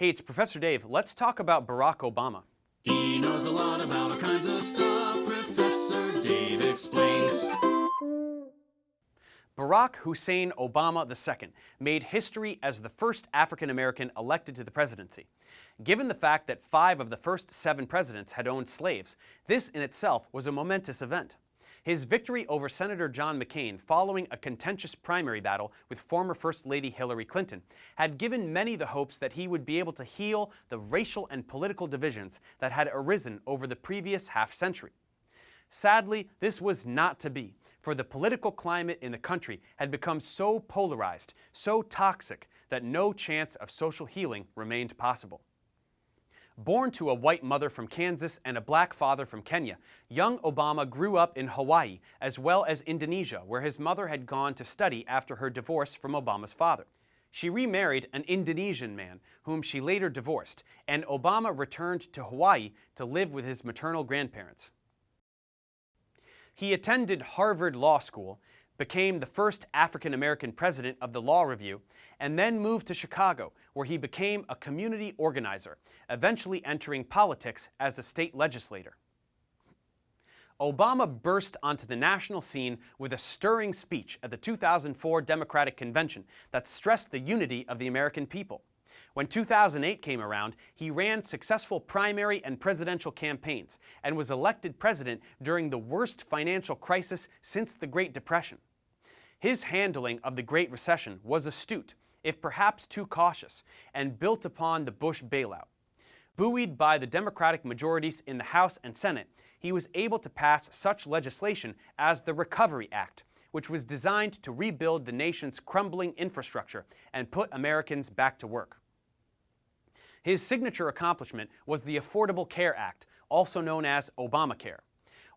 Hey, it's Professor Dave. Let's talk about Barack Obama. He knows a lot about all kinds of stuff. Professor Dave explains. Barack Hussein Obama II made history as the first African American elected to the presidency. Given the fact that 5 of the first 7 presidents had owned slaves, this in itself was a momentous event. His victory over Senator John McCain following a contentious primary battle with former First Lady Hillary Clinton had given many the hopes that he would be able to heal the racial and political divisions that had arisen over the previous half-century. Sadly, this was not to be, for the political climate in the country had become so polarized, so toxic, that no chance of social healing remained possible. Born to a white mother from Kansas and a black father from Kenya, young Obama grew up in Hawaii as well as Indonesia, where his mother had gone to study after her divorce from Obama's father. She remarried an Indonesian man, whom she later divorced, and Obama returned to Hawaii to live with his maternal grandparents. He attended Harvard Law School, became the first African American president of the Law Review, and then moved to Chicago, where he became a community organizer, eventually entering politics as a state legislator. Obama burst onto the national scene with a stirring speech at the 2004 Democratic Convention that stressed the unity of the American people. When 2008 came around, he ran successful primary and presidential campaigns and was elected president during the worst financial crisis since the Great Depression. His handling of the Great Recession was astute, if perhaps too cautious, and built upon the Bush bailout. Buoyed by the Democratic majorities in the House and Senate, he was able to pass such legislation as the Recovery Act, which was designed to rebuild the nation's crumbling infrastructure and put Americans back to work. His signature accomplishment was the Affordable Care Act, also known as Obamacare.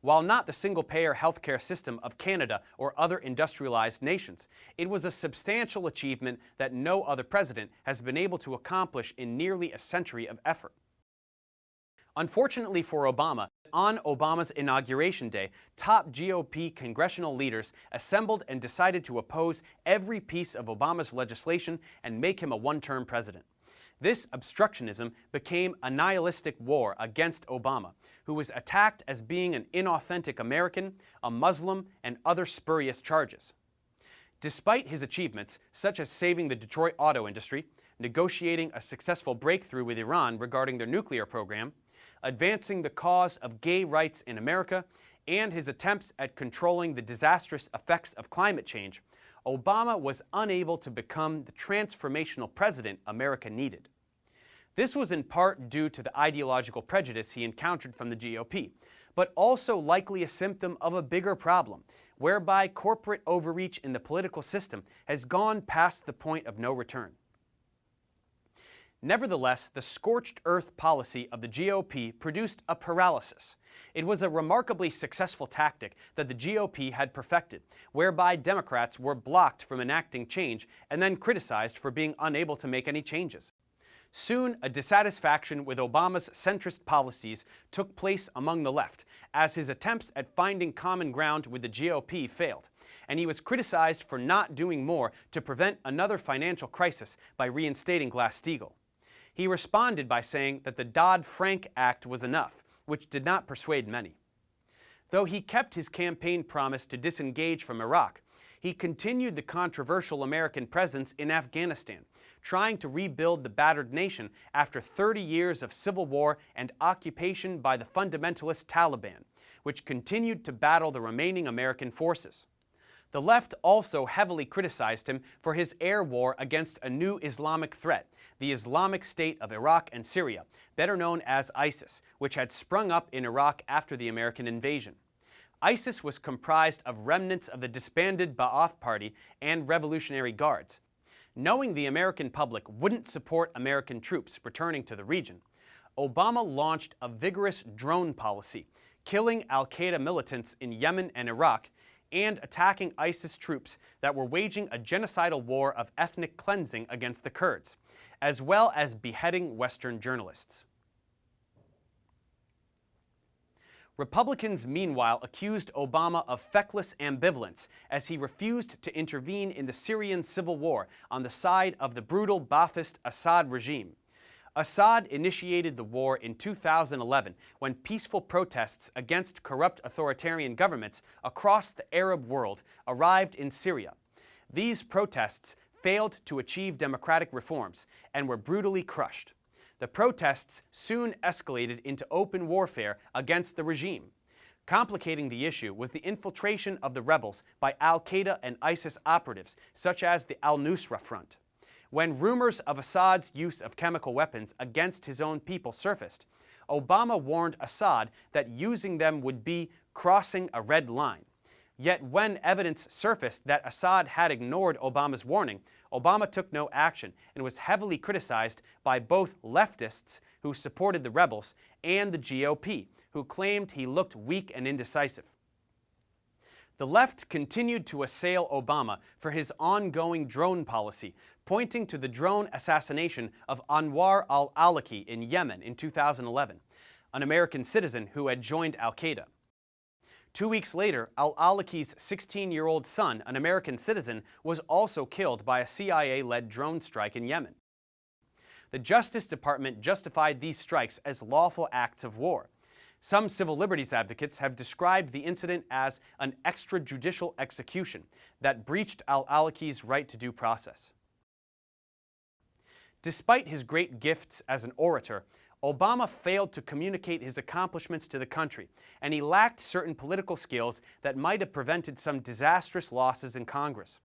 While not the single-payer healthcare system of Canada or other industrialized nations, it was a substantial achievement that no other president has been able to accomplish in nearly a century of effort. Unfortunately for Obama, on Obama's inauguration day, top GOP congressional leaders assembled and decided to oppose every piece of Obama's legislation and make him a one-term president. This obstructionism became a nihilistic war against Obama, who was attacked as being an inauthentic American, a Muslim, and other spurious charges. Despite his achievements, such as saving the Detroit auto industry, negotiating a successful breakthrough with Iran regarding their nuclear program, advancing the cause of gay rights in America, and his attempts at controlling the disastrous effects of climate change, Obama was unable to become the transformational president America needed. This was in part due to the ideological prejudice he encountered from the GOP, but also likely a symptom of a bigger problem, whereby corporate overreach in the political system has gone past the point of no return. Nevertheless, the scorched earth policy of the GOP produced a paralysis. It was a remarkably successful tactic that the GOP had perfected, whereby Democrats were blocked from enacting change and then criticized for being unable to make any changes. Soon, a dissatisfaction with Obama's centrist policies took place among the left, as his attempts at finding common ground with the GOP failed, and he was criticized for not doing more to prevent another financial crisis by reinstating Glass-Steagall. He responded by saying that the dodd-frank Act was enough, which did not persuade many. Though he kept his campaign promise to disengage from Iraq, he continued the controversial American presence in Afghanistan, trying to rebuild the battered nation after 30 years of civil war and occupation by the fundamentalist Taliban, which continued to battle the remaining American forces. The left also heavily criticized him for his air war against a new Islamic threat, the Islamic State of Iraq and Syria, better known as ISIS, which had sprung up in Iraq after the American invasion. ISIS was comprised of remnants of the disbanded Ba'ath Party and Revolutionary Guards. Knowing the American public wouldn't support American troops returning to the region, Obama launched a vigorous drone policy, killing al-Qaeda militants in Yemen and Iraq, and attacking ISIS troops that were waging a genocidal war of ethnic cleansing against the Kurds, as well as beheading Western journalists. Republicans, meanwhile, accused Obama of feckless ambivalence as he refused to intervene in the Syrian civil war on the side of the brutal Ba'athist Assad regime. Assad initiated the war in 2011 when peaceful protests against corrupt authoritarian governments across the Arab world arrived in Syria. These protests failed to achieve democratic reforms and were brutally crushed. The protests soon escalated into open warfare against the regime. Complicating the issue was the infiltration of the rebels by al-Qaeda and ISIS operatives, such as the al-Nusra Front. When rumors of Assad's use of chemical weapons against his own people surfaced, Obama warned Assad that using them would be crossing a red line. Yet when evidence surfaced that Assad had ignored Obama's warning, Obama took no action and was heavily criticized by both leftists who supported the rebels and the GOP, who claimed he looked weak and indecisive. The left continued to assail Obama for his ongoing drone policy, pointing to the drone assassination of Anwar al-Awlaki in Yemen in 2011, an American citizen who had joined al-Qaeda. 2 weeks later, al-Awlaki's 16-year-old son, an American citizen, was also killed by a CIA-led drone strike in Yemen. The Justice Department justified these strikes as lawful acts of war. Some civil liberties advocates have described the incident as an extrajudicial execution that breached al-Awlaki's right to due process. Despite his great gifts as an orator, Obama failed to communicate his accomplishments to the country, and he lacked certain political skills that might have prevented some disastrous losses in Congress.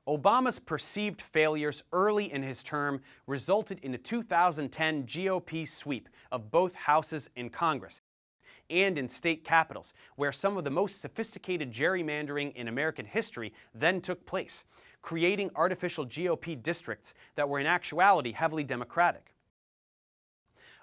Obama's perceived failures early in his term resulted in a 2010 GOP sweep of both houses in Congress and in state capitals, where some of the most sophisticated gerrymandering in American history then took place, creating artificial GOP districts that were in actuality heavily Democratic.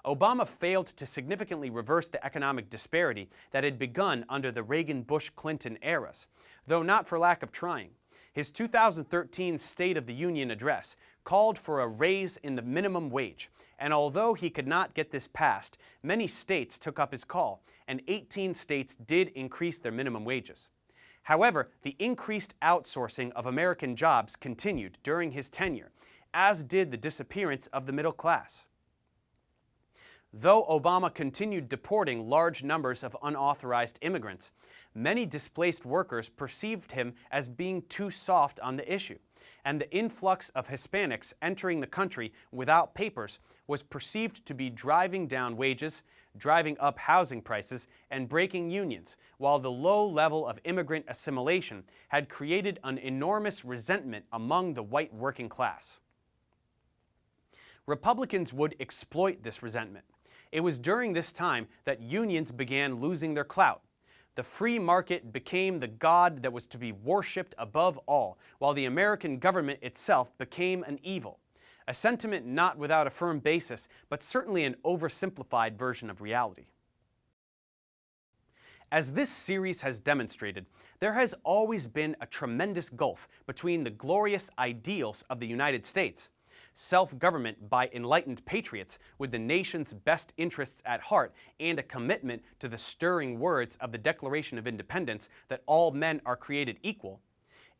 Obama failed to significantly reverse the economic disparity that had begun under the Reagan-Bush-Clinton eras, though not for lack of trying. His 2013 State of the Union address called for a raise in the minimum wage, and although he could not get this passed, many states took up his call, and 18 states did increase their minimum wages. However, the increased outsourcing of American jobs continued during his tenure, as did the disappearance of the middle class. Though Obama continued deporting large numbers of unauthorized immigrants, many displaced workers perceived him as being too soft on the issue, and the influx of Hispanics entering the country without papers was perceived to be driving down wages, driving up housing prices, and breaking unions, while the low level of immigrant assimilation had created an enormous resentment among the white working class. Republicans would exploit this resentment. It was during this time that unions began losing their clout. The free market became the god that was to be worshipped above all, while the American government itself became an evil, a sentiment not without a firm basis, but certainly an oversimplified version of reality. As this series has demonstrated, there has always been a tremendous gulf between the glorious ideals of the United States, self-government by enlightened patriots with the nation's best interests at heart and a commitment to the stirring words of the Declaration of Independence that all men are created equal,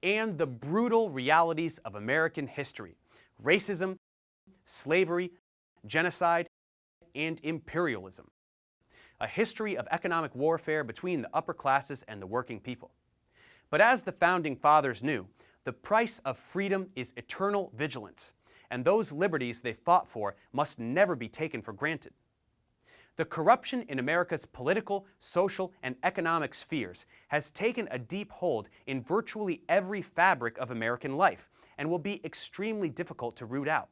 and the brutal realities of American history, racism, slavery, genocide, and imperialism. A history of economic warfare between the upper classes and the working people. But as the Founding Fathers knew, the price of freedom is eternal vigilance, and those liberties they fought for must never be taken for granted. The corruption in America's political, social, and economic spheres has taken a deep hold in virtually every fabric of American life and will be extremely difficult to root out.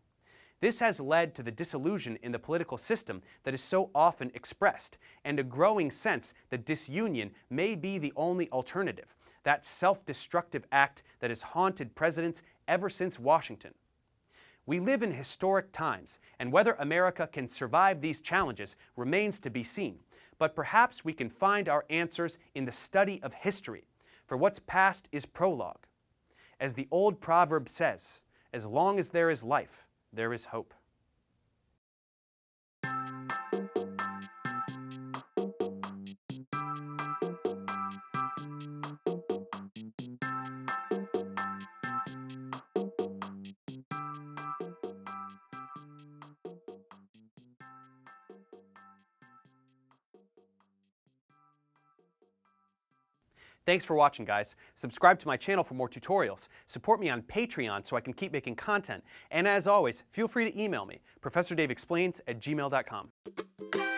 This has led to the disillusion in the political system that is so often expressed, and a growing sense that disunion may be the only alternative, that self-destructive act that has haunted presidents ever since Washington. We live in historic times, and whether America can survive these challenges remains to be seen. But perhaps we can find our answers in the study of history, for what's past is prologue. As the old proverb says, as long as there is life, there is hope. Thanks for watching, guys. Subscribe to my channel for more tutorials. Support me on Patreon so I can keep making content. And as always, feel free to email me, ProfessorDaveExplains@gmail.com.